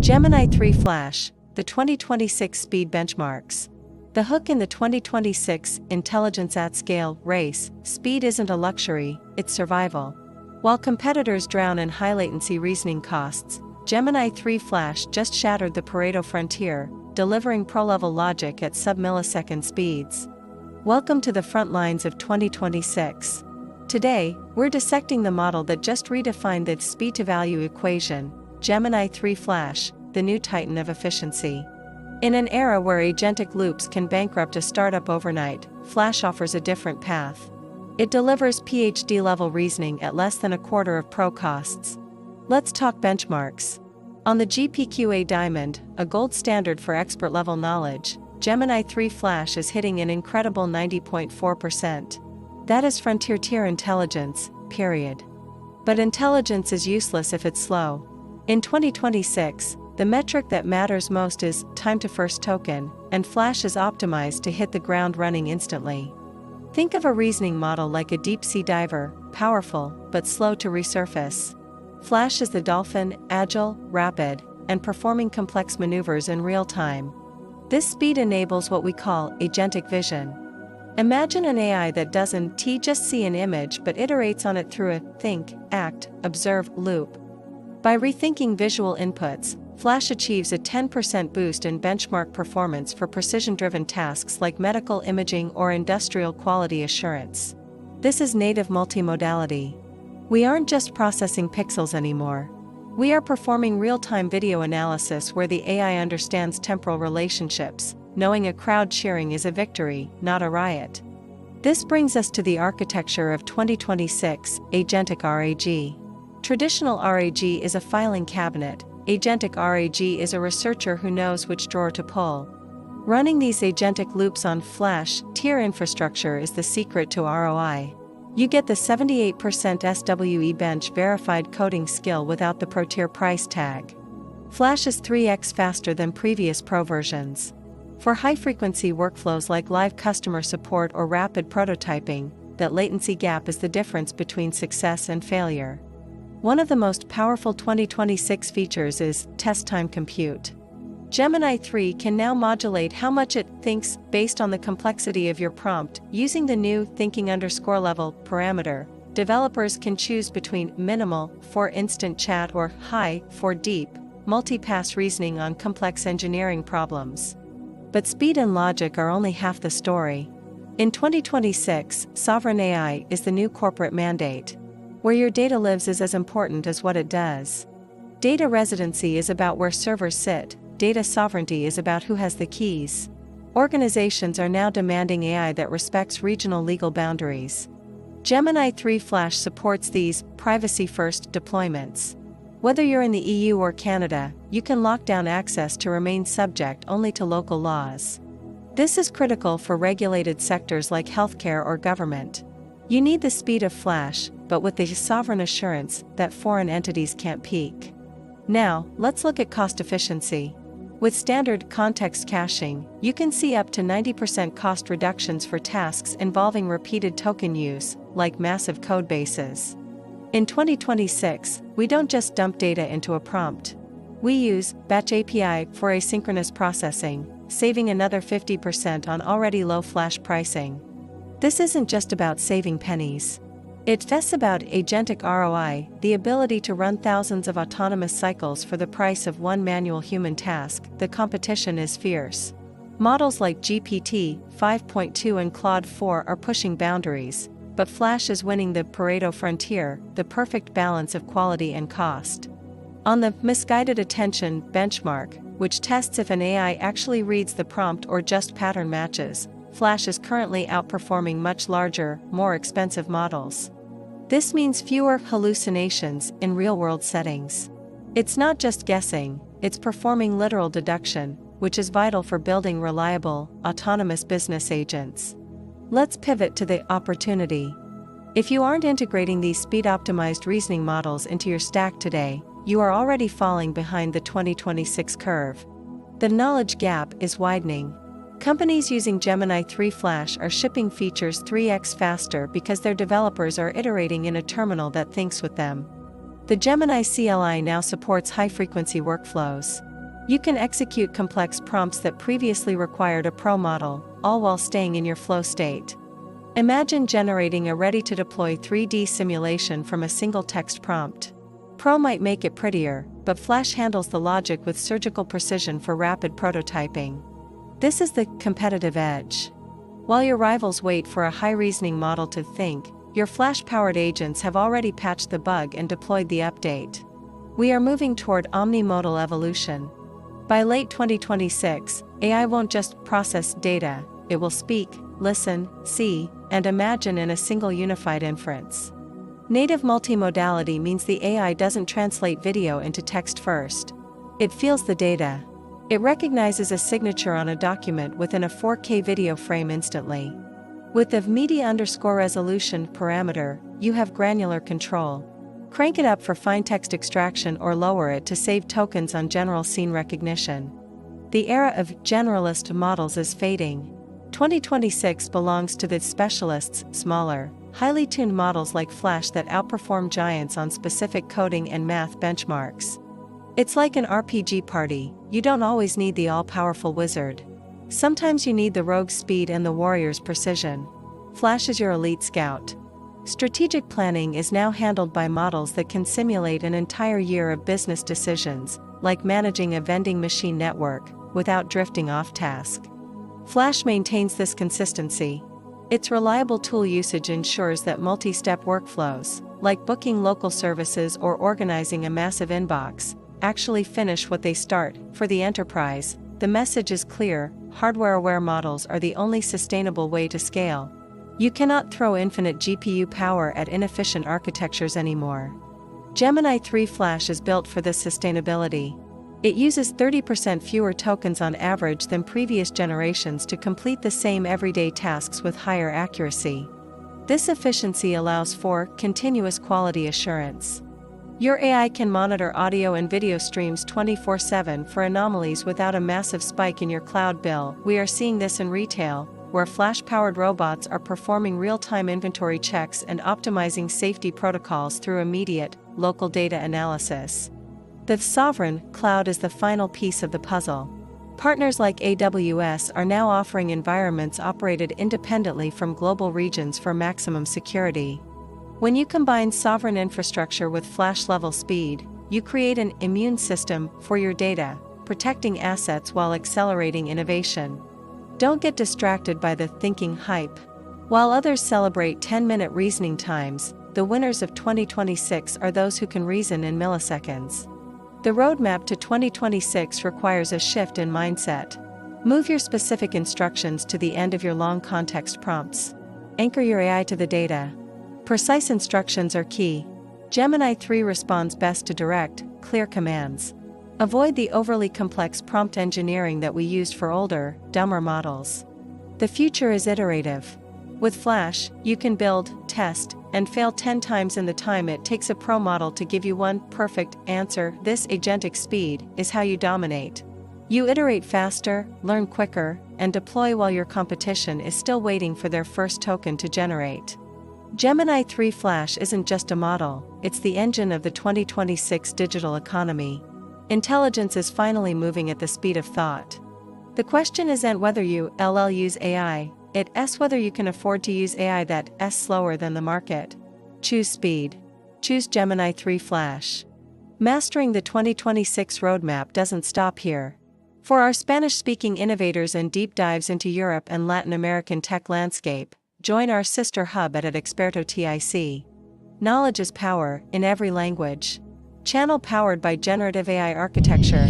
Gemini 3 Flash, the 2026 speed benchmarks. The hook in the 2026 Intelligence at Scale race, speed isn't a luxury, it's survival. While competitors drown in high-latency reasoning costs, Gemini 3 Flash just shattered the Pareto frontier, delivering pro-level logic at sub-millisecond speeds. Welcome to the front lines of 2026. Today, we're dissecting the model that just redefined the speed-to-value equation, Gemini 3 Flash, the new titan of efficiency. In an era where agentic loops can bankrupt a startup overnight, Flash offers a different path. It delivers PhD-level reasoning at less than a quarter of pro costs. Let's talk benchmarks. On the GPQA Diamond, a gold standard for expert-level knowledge, Gemini 3 Flash is hitting an incredible 90.4%. That is frontier-tier intelligence, period. But intelligence is useless if it's slow. In 2026, the metric that matters most is time to first token, and Flash is optimized to hit the ground running instantly. Think of a reasoning model like a deep-sea diver, powerful, but slow to resurface. Flash is the dolphin, agile, rapid, and performing complex maneuvers in real time. This speed enables what we call Agentic Vision. Imagine an AI that doesn't just see an image but iterates on it through a think, act, observe loop. By rethinking visual inputs, Flash achieves a 10% boost in benchmark performance for precision-driven tasks like medical imaging or industrial quality assurance. This is native multimodality. We aren't just processing pixels anymore. We are performing real-time video analysis where the AI understands temporal relationships, knowing a crowd cheering is a victory, not a riot. This brings us to the architecture of 2026, Agentic RAG. Traditional RAG is a filing cabinet. Agentic RAG is a researcher who knows which drawer to pull. Running these agentic loops on Flash tier infrastructure is the secret to ROI. You get the 78% SWE bench verified coding skill without the pro-tier price tag. Flash is 3x faster than previous Pro versions. For high-frequency workflows like live customer support or rapid prototyping, that latency gap is the difference between success and failure. One of the most powerful 2026 features is test time compute. Gemini 3 can now modulate how much it thinks based on the complexity of your prompt. Using the new thinking_level parameter, developers can choose between minimal for instant chat or high for deep, multi-pass reasoning on complex engineering problems. But speed and logic are only half the story. In 2026, sovereign AI is the new corporate mandate. Where your data lives is as important as what it does. Data residency is about where servers sit, data sovereignty is about who has the keys. Organizations are now demanding AI that respects regional legal boundaries. Gemini 3 Flash supports these privacy-first deployments. Whether you're in the EU or Canada, you can lock down access to remain subject only to local laws. This is critical for regulated sectors like healthcare or government. You need the speed of Flash, but with the sovereign assurance that foreign entities can't peek. Now, let's look at cost efficiency. With standard context caching, you can see up to 90% cost reductions for tasks involving repeated token use, like massive code bases. In 2026, we don't just dump data into a prompt. We use Batch API for asynchronous processing, saving another 50% on already low Flash pricing. This isn't just about saving pennies. It's about agentic ROI, the ability to run thousands of autonomous cycles for the price of one manual human task. The competition is fierce. Models like GPT 5.2 and Claude 4 are pushing boundaries, but Flash is winning the Pareto frontier, the perfect balance of quality and cost. On the misguided attention benchmark, which tests if an AI actually reads the prompt or just pattern matches, Flash is currently outperforming much larger, more expensive models. This means fewer hallucinations in real-world settings. It's not just guessing, it's performing literal deduction, which is vital for building reliable, autonomous business agents. Let's pivot to the opportunity. If you aren't integrating these speed-optimized reasoning models into your stack today, you are already falling behind the 2026 curve. The knowledge gap is widening. Companies using Gemini 3 Flash are shipping features 3x faster because their developers are iterating in a terminal that thinks with them. The Gemini CLI now supports high-frequency workflows. You can execute complex prompts that previously required a pro model, all while staying in your flow state. Imagine generating a ready-to-deploy 3D simulation from a single text prompt. Pro might make it prettier, but Flash handles the logic with surgical precision for rapid prototyping. This is the competitive edge. While your rivals wait for a high-reasoning model to think, your Flash-powered agents have already patched the bug and deployed the update. We are moving toward omnimodal evolution. By late 2026, AI won't just process data, it will speak, listen, see, and imagine in a single unified inference. Native multimodality means the AI doesn't translate video into text first. It feels the data. It recognizes a signature on a document within a 4K video frame instantly. With the media_resolution parameter, you have granular control. Crank it up for fine text extraction or lower it to save tokens on general scene recognition. The era of generalist models is fading. 2026 belongs to the specialists, smaller, highly tuned models like Flash that outperform giants on specific coding and math benchmarks. It's like an RPG party, you don't always need the all-powerful wizard. Sometimes you need the rogue's speed and the warrior's precision. Flash is your elite scout. Strategic planning is now handled by models that can simulate an entire year of business decisions, like managing a vending machine network, without drifting off task. Flash maintains this consistency. Its reliable tool usage ensures that multi-step workflows, like booking local services or organizing a massive inbox, actually finish what they start. For the enterprise, the message is clear: hardware-aware models are the only sustainable way to scale. You cannot throw infinite GPU power at inefficient architectures anymore. Gemini 3 Flash is built for this sustainability. It uses 30% fewer tokens on average than previous generations to complete the same everyday tasks with higher accuracy. This efficiency allows for continuous quality assurance. Your AI can monitor audio and video streams 24/7 for anomalies without a massive spike in your cloud bill. We are seeing this in retail, where Flash-powered robots are performing real-time inventory checks and optimizing safety protocols through immediate, local data analysis. The sovereign cloud is the final piece of the puzzle. Partners like AWS are now offering environments operated independently from global regions for maximum security. When you combine sovereign infrastructure with Flash-level speed, you create an immune system for your data, protecting assets while accelerating innovation. Don't get distracted by the thinking hype. While others celebrate 10-minute reasoning times, the winners of 2026 are those who can reason in milliseconds. The roadmap to 2026 requires a shift in mindset. Move your specific instructions to the end of your long context prompts. Anchor your AI to the data. Precise instructions are key. Gemini 3 responds best to direct, clear commands. Avoid the overly complex prompt engineering that we used for older, dumber models. The future is iterative. With Flash, you can build, test, and fail 10 times in the time it takes a pro model to give you one perfect answer. This agentic speed is how you dominate. You iterate faster, learn quicker, and deploy while your competition is still waiting for their first token to generate. Gemini 3 Flash isn't just a model, it's the engine of the 2026 digital economy. Intelligence is finally moving at the speed of thought. The question isn't whether you use AI, it's whether you can afford to use AI that's slower than the market. Choose speed. Choose Gemini 3 Flash. Mastering the 2026 roadmap doesn't stop here. For our Spanish-speaking innovators and deep dives into Europe and Latin American tech landscape, join our sister hub at Experto TIC. Knowledge is power, in every language. Channel powered by generative AI architecture.